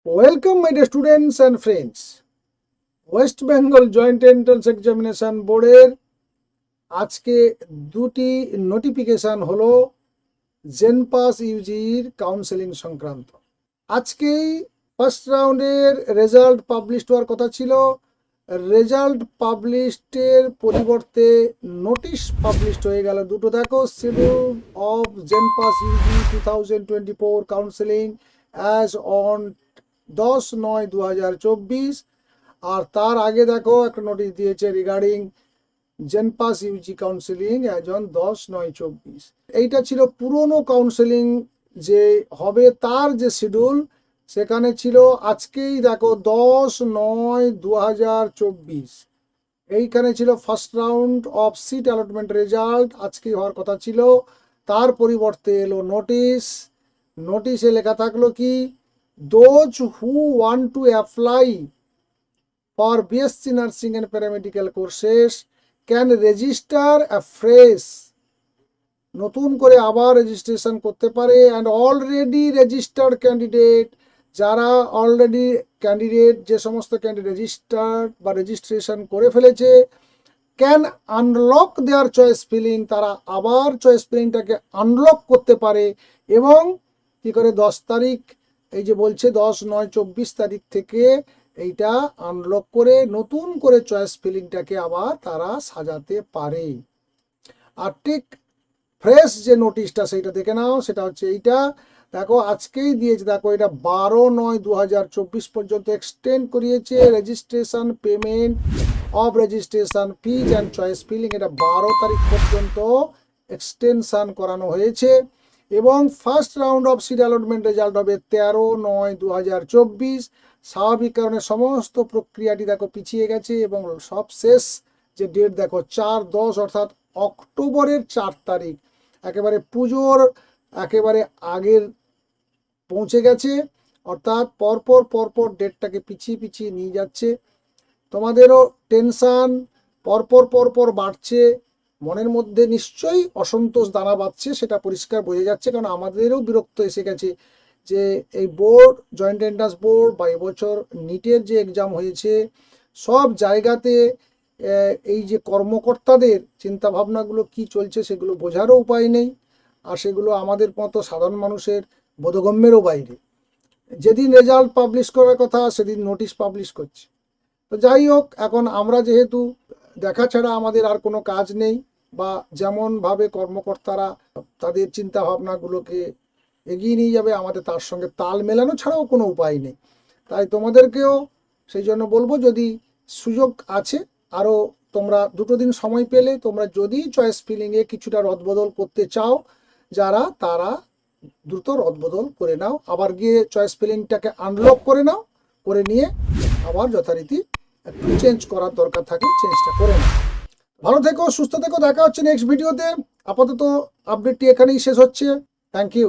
Welcome, my dear students and friends. West Bengal Joint Entrance Examination বোর্ডের আজকে দুটি notification হলো জেনপাস ইউজির কাউন্সেলিং সংক্রান্ত। আজকেই ফার্স্ট রাউন্ডের রেজাল্ট পাবলিশ হওয়ার কথা ছিল। রেজাল্ট পাবলিশের পরিবর্তে নোটিশ পাবলিশ হয়ে গেল। দুটো দেখো, schedule of JENPAS UG 2024 counselling as on 10/9/2024, আর তার আগে দেখো একটা নোটিশ দিয়েছে regarding JENPAS UG counselling as on 10/9/24। এইটা ছিল পুরনো কাউন্সেলিং যে হবে তার যে শিডিউল, সেখানে ছিল আজকেই দেখো 10/9/2024। এইখানে ছিল first round of seat allotment result, আজকেই হওয়ার কথা ছিল। তার পরিবর্তে এলো নোটিশ। নোটিশে লেখা থাকলো কি, those who want to apply for BSc Nursing and Paramedical courses can register afresh, নতুন করে আবার রেজিস্ট্রেশন করতে পারে। অ্যান্ড অলরেডি রেজিস্টার্ড ক্যান্ডিডেট, যারা অলরেডি ক্যান্ডিডেট, যে সমস্ত ক্যান্ডিডেট রেজিস্টার্ড বা রেজিস্ট্রেশন করে ফেলেছে, can unlock there choice filling, তারা আবার চয়েস ফিলিংটাকে আনলক করতে পারে। এবং কি করে 10 তারিখ, এই যে বলছে 10/9/24 তারিখ থেকে এইটা আনলক করে নতুন করে চয়েস ফিলিংটাকে আবার তারা সাজাতে পারে। আর ঠিক ফ্রেশ যে নোটিশটা সেইটা দেখে নাও, সেটা হচ্ছে এইটা দেখো, আজকেই দিয়েছে। দেখো, এটা 12/9/2024 পর্যন্ত এক্সটেন্ড করিয়েছে। Registration payment of registration fees and choice filling, এটা 12 তারিখ পর্যন্ত এক্সটেনশন করানো হয়েছে। এবং first round of seat allotment result হবে 13/9/2024। স্বাভাবিক কারণে সমস্ত প্রক্রিয়াটি দেখো পিছিয়ে গেছে এবং সব শেষ যে ডেট দেখো 4/10, অর্থাৎ অক্টোবরের 4 তারিখ, একেবারে পুজোর একেবারে আগের পৌঁছে গেছে। অর্থাৎ পরপর ডেটটাকে পিছিয়ে নিয়ে যাচ্ছে। তোমাদেরও টেনশান পরপর বাড়ছে, মনের মধ্যে নিশ্চয়ই অসন্তোষ দানা বাঁধছে, সেটা পরিষ্কার বোঝা যাচ্ছে। কারণ আমাদেরও বিরক্ত এসে গেছে যে এই বোর্ড, জয়েন্ট এন্ট্রান্স বোর্ড বা এবছর নিটের যে এক্সাম হয়েছে, সব জায়গাতে এই যে কর্মকর্তাদের চিন্তাভাবনাগুলো কি চলছে সেগুলো বোঝারও উপায় নেই। আর সেগুলো আমাদের মতো সাধারণ মানুষের বোধগম্যেরও বাইরে। যেদিন রেজাল্ট পাবলিশ করার কথা সেদিন নোটিশ পাবলিশ করছে। তো যাই হোক, এখন আমরা যেহেতু দেখা ছাড়া আমাদের আর কোনো কাজ নেই, বা যেমনভাবে কর্মকর্তারা তাদের চিন্তা ভাবনাগুলোকে এগিয়ে নিয়ে যাবে, আমাদের তার সঙ্গে তাল মেলানো ছাড়াও কোনো উপায় নেই। তাই তোমাদেরকেও সেই জন্য বলবো, যদি সুযোগ আছে আরও তোমরা 2 দিন সময় পেলে, তোমরা যদি চয়েস ফিলিংয়ে কিছুটা রদবদল করতে চাও, তারা দ্রুত রদবদল করে নাও। আবার গিয়ে চয়েস ফিলিংটাকে আনলক করে নাও, করে নিয়ে আবার যথারীতি একটু চেঞ্জ করার দরকার থাকলে চেঞ্জটা করে নাও। ভালো থেকো, সুস্থ থেকো, দেখা হচ্ছে নেক্সট ভিডিওতে। আপাতত আপডেটটি এখানেই শেষ হচ্ছে। Thank you.